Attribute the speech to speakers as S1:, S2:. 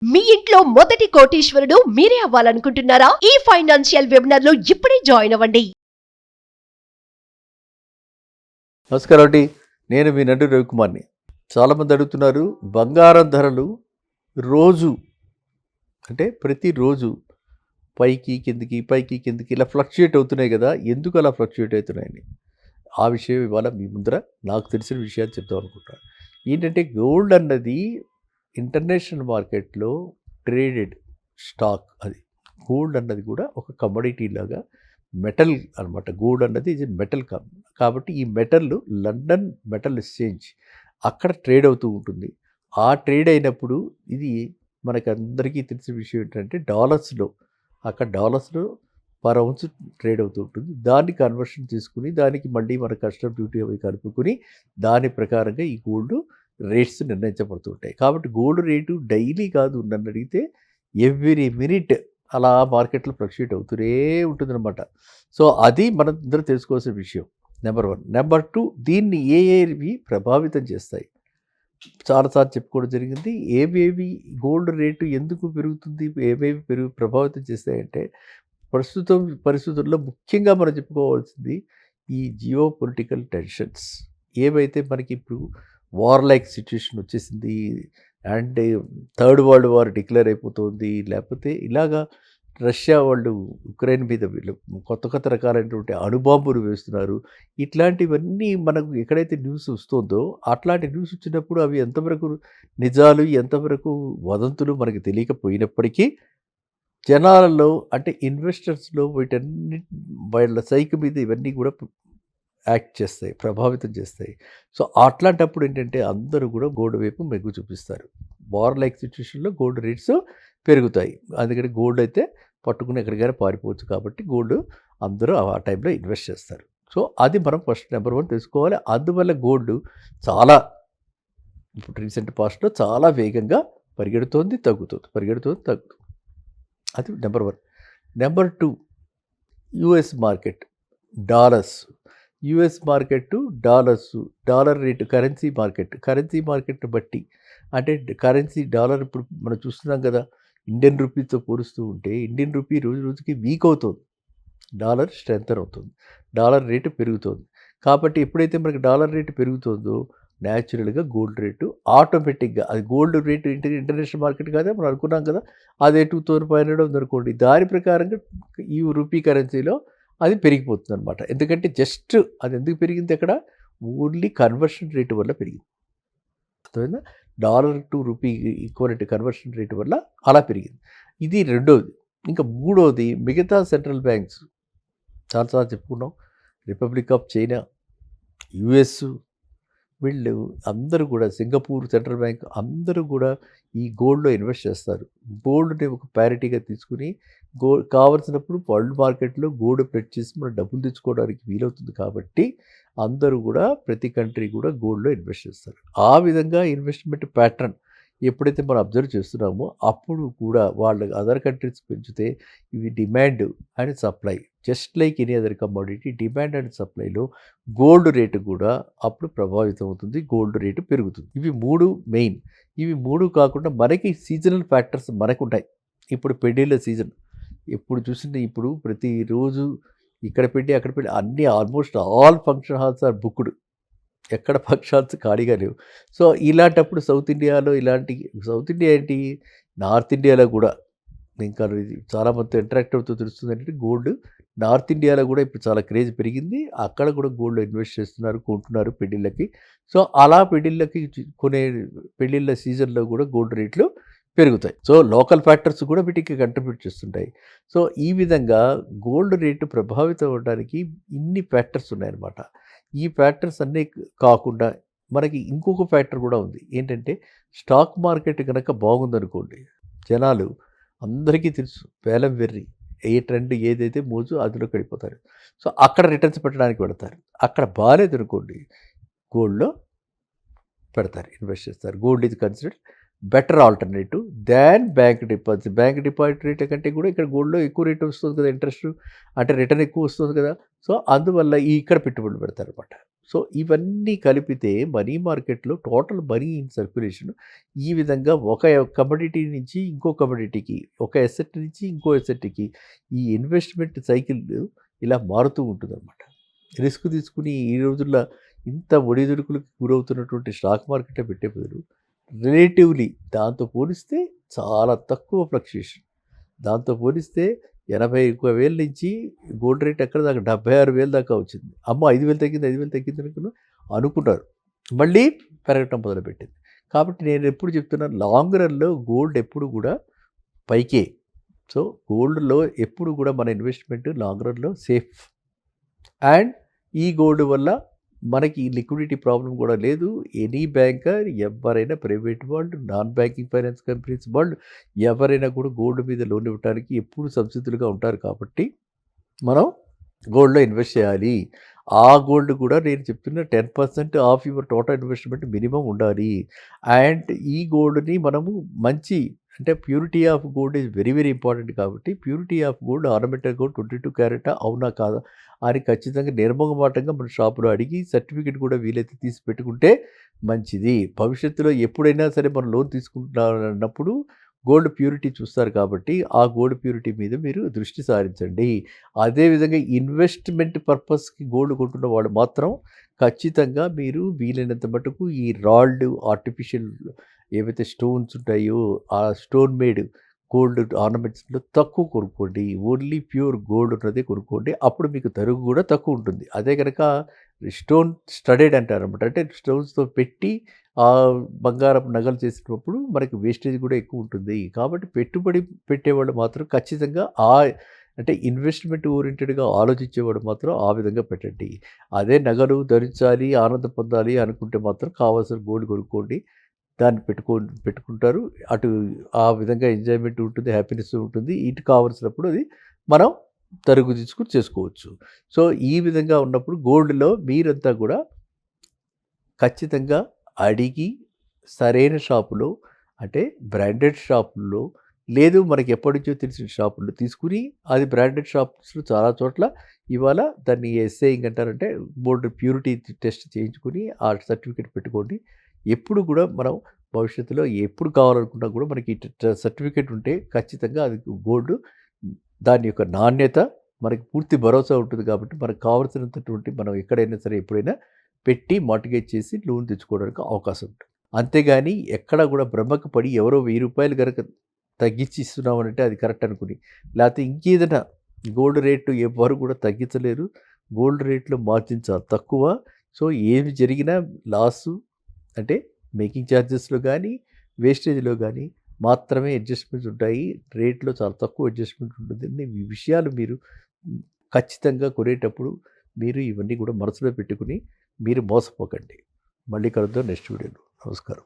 S1: మీ ఇంట్లో మొదటి కోటీశ్వరుడు మీరే అవ్వాలనుకుంటున్నారా? ఈ ఫైనాన్షియల్ వెబినార్ లో ఇప్పుడే జాయిన్ అవ్వండి.
S2: నమస్కారం అండి. నేను మీ నడు రవికుమార్ని. చాలామంది అడుగుతున్నారు, బంగారం ధరలు రోజు అంటే ప్రతిరోజు పైకి కిందికి ఇలా ఫ్లక్చుయేట్ అవుతున్నాయి కదా, ఎందుకు అలా ఫ్లక్చుయేట్ అవుతున్నాయని ఆ విషయం ఇవాళ మీ ముందర నాకు తెలిసిన విషయాలు చెప్తాం అనుకుంటాను. ఏంటంటే గోల్డ్ అన్నది ఇంటర్నేషనల్ మార్కెట్లో ట్రేడెడ్ స్టాక్. అది గోల్డ్ అన్నది కూడా ఒక కమోడిటీ లాగా మెటల్ అనమాట. గోల్డ్ అన్నది ఇది మెటల్ కాబట్టి ఈ మెటల్ లండన్ మెటల్ ఎక్స్చేంజ్ అక్కడ ట్రేడ్ అవుతూ ఉంటుంది. ఆ ట్రేడ్ అయినప్పుడు ఇది మనకందరికీ తెలిసిన విషయం ఏంటంటే డాలర్స్లో, అక్కడ డాలర్స్లో పర్ ఔన్స్ ట్రేడ్ అవుతూ ఉంటుంది. దాన్ని కన్వర్షన్ చేసుకుని దానికి మళ్ళీ మన కస్టమ్ డ్యూటీ అవి కలుపుకొని దాని ప్రకారంగా ఈ గోల్డ్ రేట్స్ నిర్ణయించబడుతూ ఉంటాయి. కాబట్టి గోల్డ్ రేటు డైలీ కాదు, నన్ను అడిగితే ఎవ్రీ మినిట్ అలా మార్కెట్లో ఫ్లక్చుయేట్ అవుతూనే ఉంటుందన్నమాట. సో అది మనం అందరూ తెలుసుకోవాల్సిన విషయం నెంబర్ 1. నెంబర్ 2, దీన్ని ఏవి ప్రభావితం చేస్తాయి చాలాసార్లు చెప్పుకోవడం జరిగింది. ఏవేవి గోల్డ్ రేటు ఎందుకు పెరుగుతుంది, ఏవేవి ప్రభావితం చేస్తాయంటే ప్రస్తుతం పరిస్థితుల్లో ముఖ్యంగా మనం చెప్పుకోవాల్సింది ఈ జియో పొలిటికల్ టెన్షన్స్. ఏవైతే మనకి ఇప్పుడు వార్ లైక్ సిచ్యుయేషన్ వచ్చేసింది, and third world war declare అయిపోతుంది, లేకపోతే ఇలాగా రష్యా వాళ్ళు ఉక్రెయిన్ మీద వీళ్ళు కొత్త రకాలైనటువంటి అణుబాంబులు వేస్తున్నారు. ఇట్లాంటివన్నీ మనకు ఎక్కడైతే న్యూస్ వస్తుందో అట్లాంటి న్యూస్ వచ్చినప్పుడు అవి ఎంతవరకు నిజాలు, ఎంతవరకు వదంతులు మనకు తెలియకపోయినప్పటికీ జనాలలో అంటే ఇన్వెస్టర్స్లో వీటన్ని వాళ్ళ సైకి మీద ఇవన్నీ కూడా యాక్ట్ చేస్తాయి, ప్రభావితం చేస్తాయి. సో అట్లాంటప్పుడు ఏంటంటే అందరూ కూడా గోల్డ్ వైపు మెగ్గు చూపిస్తారు. వార్ లైక్ సిచ్యువేషన్లో గోల్డ్ రేట్స్ పెరుగుతాయి. అందుకని గోల్డ్ అయితే పట్టుకుని ఎక్కడికైనా పారిపోవచ్చు కాబట్టి గోల్డ్ అందరూ ఆ టైంలో ఇన్వెస్ట్ చేస్తారు. సో అది మనం ఫస్ట్ నెంబర్ 1 తెలుసుకోవాలి. అందువల్ల గోల్డ్ చాలా ఇప్పుడు రీసెంట్ పాస్ట్లో చాలా వేగంగా పరిగెడుతోంది, తగ్గుతుంది. అది number 1. Number 2, US market dollars. US market dollar rate currency మార్కెట్ని బట్టి అంటే కరెన్సీ డాలర్ ఇప్పుడు మనం చూస్తున్నాం కదా, ఇండియన్ రూపీతో పోలుస్తూ ఉంటే ఇండియన్ రూపీ రోజు రోజుకి వీక్ అవుతుంది, డాలర్ స్ట్రెంథన్ అవుతుంది, డాలర్ రేటు పెరుగుతుంది. కాబట్టి ఎప్పుడైతే మనకి డాలర్ రేటు పెరుగుతుందో న్యాచురల్గా గోల్డ్ రేటు ఆటోమేటిక్గా, అది గోల్డ్ రేటు ఇంటర్నేషనల్ మార్కెట్ కాదా మనం అనుకున్నాం కదా, అదే 2500 ఉందనుకోండి, దాని ప్రకారంగా ఈ రూపీ కరెన్సీలో అది పెరిగిపోతుంది అనమాట. ఎందుకంటే జస్ట్ అది ఎందుకు పెరిగింది, అక్కడ ఓన్లీ కన్వర్షన్ రేటు వల్ల పెరిగింది. అర్థమైందా? Dollar to rupee equal conversion rate వల్ల అలా పెరిగింది. ఇది రెండోది. ఇంకా మూడోది, మిగతా సెంట్రల్ బ్యాంక్స్ చాలాసార్లు చెప్పుకున్నాం, రిపబ్లిక్ ఆఫ్ చైనా, యుఎస్, వీళ్ళు అందరూ కూడా, సింగపూర్ సెంట్రల్ బ్యాంక్ అందరూ కూడా ఈ గోల్డ్లో ఇన్వెస్ట్ చేస్తారు. గోల్డ్ని ఒక ప్యారిటీగా తీసుకుని కావాల్సినప్పుడు వరల్డ్ మార్కెట్లో గోల్డ్ ప్రెట్ చేసి మనం డబ్బులు తెచ్చుకోవడానికి వీలవుతుంది. కాబట్టి అందరూ కూడా ప్రతి కంట్రీ కూడా గోల్డ్లో ఇన్వెస్ట్ చేస్తారు. ఆ విధంగా ఇన్వెస్ట్మెంట్ ప్యాటర్న్ ఎప్పుడైతే మనం అబ్జర్వ్ చేస్తున్నామో అప్పుడు కూడా వాళ్ళ అదర్ కంట్రీస్ పెంచితే ఇవి demand and supply, just like any other commodity, demand and సప్లైలో గోల్డ్ రేటు కూడా అప్పుడు ప్రభావితం అవుతుంది, గోల్డ్ రేటు పెరుగుతుంది. ఇవి 3 మెయిన్. ఇవి 3 కాకుండా మనకి సీజనల్ ఫ్యాక్టర్స్ మనకు ఉంటాయి. ఇప్పుడు పెళ్ళిళ్ళ సీజన్, ఎప్పుడు చూసింది ఇప్పుడు ప్రతిరోజు ఇక్కడ పెట్టి అక్కడ పెట్టి అన్నీ almost all function halls are booked, ఎక్కడ ఫంక్షన్ హాల్స్ ఖాళీగా లేవు. సో ఇలాంటప్పుడు సౌత్ ఇండియాలో సౌత్ ఇండియా ఏంటి, నార్త్ ఇండియాలో కూడా ఇంకా చాలామంది ఇంటరాక్ట్ అవుతూ తెలుస్తుంది అంటే గోల్డ్ నార్త్ ఇండియాలో కూడా ఇప్పుడు చాలా క్రేజ్ పెరిగింది. అక్కడ కూడా గోల్డ్ ఇన్వెస్ట్ చేస్తున్నారు, కొంటున్నారు పెళ్ళిళ్ళకి. సో అలా పెళ్ళిళ్ళకి కొనే పెళ్ళిళ్ళ సీజన్లో కూడా గోల్డ్ రేట్లు పెరుగుతాయి. సో లోకల్ ఫ్యాక్టర్స్ కూడా వీటికి కంట్రిబ్యూట్ చేస్తుంటాయి. సో ఈ విధంగా గోల్డ్ రేటు ప్రభావితం అవ్వడానికి ఇన్ని ఫ్యాక్టర్స్ ఉన్నాయన్నమాట. ఈ ఫ్యాక్టర్స్ అన్నీ కాకుండా మనకి ఇంకొక ఫ్యాక్టర్ కూడా ఉంది. ఏంటంటే స్టాక్ మార్కెట్ కనుక బాగుందనుకోండి, జనాలు అందరికీ తెలుసు వేలం వెర్రి, ఏ ట్రెండ్ ఏదైతే మోజు అందులోకి వెళ్ళిపోతారు. సో అక్కడ రిటర్న్స్ పెట్టడానికి పెడతారు. అక్కడ బాగాలేదనుకోండి, గోల్డ్లో పెడతారు, ఇన్వెస్ట్ చేస్తారు. Gold is considered better alternative than bank deposit. Bank deposit rate కంటే కూడా ఇక్కడ గోల్డ్లో ఎక్కువ రేట్ వస్తుంది కదా, ఇంట్రెస్ట్ అంటే రిటర్న్ ఎక్కువ వస్తుంది కదా. సో అందువల్ల ఇక్కడ పెట్టుబడులు పెడతారనమాట. సో ఇవన్నీ కలిపితే మనీ మార్కెట్లో టోటల్ మనీ ఇన్ సర్క్యులేషన్ ఈ విధంగా ఒక కమోడిటీ నుంచి ఇంకో కమోడిటీకి, ఒక ఎసెట్ నుంచి ఇంకో ఎసెట్కి ఈ ఇన్వెస్ట్మెంట్ సైకిల్ ఇలా మారుతూ ఉంటుందన్నమాట. రిస్క్ తీసుకుని ఈ రోజుల్లో ఇంత ఒడిదుడుకులకు గురవుతున్నటువంటి స్టాక్ మార్కెట్లో పెట్టే బదులు రిలేటివ్లీ దాంతో పోలిస్తే చాలా తక్కువ ఫ్లక్చుయేషన్. దాంతో పోలిస్తే 81,000 నుంచి గోల్డ్ రేట్ ఎక్కడ దాకా 76,000 దాకా వచ్చింది. అమ్మ 5,000 తగ్గింది, 5,000 తగ్గింది అనుకున్నారు, మళ్ళీ పెరగటం మొదలుపెట్టింది. కాబట్టి నేను ఎప్పుడు చెప్తున్నాను, లాంగ్ రన్లో గోల్డ్ ఎప్పుడు కూడా పైకే. సో గోల్డ్లో ఎప్పుడు కూడా మన ఇన్వెస్ట్మెంట్ లాంగ్ రన్లో సేఫ్. అండ్ ఈ గోల్డ్ వల్ల మనకి లిక్విడిటీ ప్రాబ్లం కూడా లేదు. ఎనీ బ్యాంకర్ ఎవరైనా, ప్రైవేట్ వాళ్ళు, నాన్ బ్యాంకింగ్ ఫైనాన్స్ కంపెనీస్ వాళ్ళు ఎవరైనా కూడా గోల్డ్ మీద లోన్ ఇవ్వడానికి ఎప్పుడు సంసిద్ధులుగా ఉంటారు. కాబట్టి మనం గోల్డ్లో ఇన్వెస్ట్ చేయాలి. ఆ గోల్డ్ కూడా నేను చెప్తున్న 10% of your total investment minimum ఉండాలి. అండ్ ఈ గోల్డ్ని మనము మంచి అంటే purity of gold is very very important. కాబట్టి purity of gold, ornamental gold 22 carat అవునా కాదా అని ఖచ్చితంగా నిర్మోహమాటంగా మన షాపులో అడిగి సర్టిఫికేట్ కూడా వీలైతే తీసి పెట్టుకుంటే మంచిది. భవిష్యత్తులో ఎప్పుడైనా సరే మనం లోన్ తీసుకుంటున్నప్పుడు గోల్డ్ ప్యూరిటీ చూస్తారు. కాబట్టి ఆ గోల్డ్ ప్యూరిటీ మీద మీరు దృష్టి సారించండి. అదేవిధంగా ఇన్వెస్ట్మెంట్ పర్పస్కి గోల్డ్ కొంటున్న వాళ్ళు మాత్రం ఖచ్చితంగా మీరు వీలైనంత మటుకు ఈ రాల్డ్ ఆర్టిఫిషియల్ ఏవైతే స్టోన్స్ ఉంటాయో ఆ స్టోన్ మేడ్ గోల్డ్ ఆర్నమెంట్స్లో తక్కువ కొనుక్కోండి. ఓన్లీ ప్యూర్ గోల్డ్ ఉన్నదే కొనుక్కోండి. అప్పుడు మీకు తరుగు కూడా తక్కువ ఉంటుంది. అదే కనుక స్టోన్ స్టడెడ్ అంటారు అనమాట. అంటే స్టోన్స్తో పెట్టి ఆ బంగారం నగలు చేసినప్పుడు మనకి వేస్టేజ్ కూడా ఎక్కువ ఉంటుంది. కాబట్టి పెట్టుబడి పెట్టేవాళ్ళు మాత్రం ఖచ్చితంగా అంటే ఇన్వెస్ట్మెంట్ ఓరియంటెడ్గా ఆలోచించేవాడు మాత్రం ఆ విధంగా పెట్టండి. అదే నగలు ధరించాలి, ఆనందం పొందాలి అనుకుంటే మాత్రం కావాల్సిన గోల్డ్ కొనుక్కోండి. దాన్ని పెట్టుకుంటారు. అటు ఆ విధంగా ఎంజాయ్మెంట్ ఉంటుంది, హ్యాపీనెస్ ఉంటుంది. ఇటు కావాల్సినప్పుడు అది మనం తరుగు తీసుకుని చేసుకోవచ్చు. సో ఈ విధంగా ఉన్నప్పుడు గోల్డ్లో మీరంతా కూడా ఖచ్చితంగా అడిగి సరైన షాపులో, అంటే బ్రాండెడ్ షాపుల్లో, లేదు మనకి ఎప్పటి నుంచో తెలిసిన షాపుల్లో తీసుకుని, అది బ్రాండెడ్ షాప్స్లో చాలా చోట్ల ఇవాళ దాన్ని ఎస్ఏయింగ్ అంటారంటే గోల్డ్ ప్యూరిటీ టెస్ట్ చేయించుకుని ఆ సర్టిఫికేట్ పెట్టుకోండి. ఎప్పుడు కూడా మనం భవిష్యత్తులో ఎప్పుడు కావాలనుకున్నా కూడా మనకి సర్టిఫికేట్ ఉంటే ఖచ్చితంగా అది గోల్డ్, దాని యొక్క నాణ్యత మనకి పూర్తి భరోసా ఉంటుంది. కాబట్టి మనకు కావాల్సినటువంటి మనం ఎక్కడైనా సరే ఎప్పుడైనా పెట్టి మార్టిగేజ్ చేసి లోన్ తెచ్చుకోవడానికి అవకాశం ఉంటుంది. అంతేగాని ఎక్కడ కూడా బ్రహ్మకు పడి ఎవరో ₹1000 కనుక తగ్గించి ఇస్తున్నామనంటే అది కరెక్ట్ అనుకుని, లేకపోతే ఇంకేదైనా గోల్డ్ రేటు ఎవ్వరు కూడా తగ్గించలేరు. గోల్డ్ రేట్లో మార్జిన్ చాలా తక్కువ. సో ఏమి జరిగినా లాసు అంటే మేకింగ్ ఛార్జెస్లో కానీ వేస్టేజ్లో కానీ మాత్రమే అడ్జస్ట్మెంట్స్ ఉంటాయి. రేట్లో చాలా తక్కువ అడ్జస్ట్మెంట్ ఉంటుంది. ఈ విషయాలు మీరు ఖచ్చితంగా కొనేటప్పుడు మీరు ఇవన్నీ కూడా మనసులో పెట్టుకుని మీరు మోసపోకండి. మళ్ళీ కలుద్దాం నెక్స్ట్ వీడియోలో. నమస్కారం.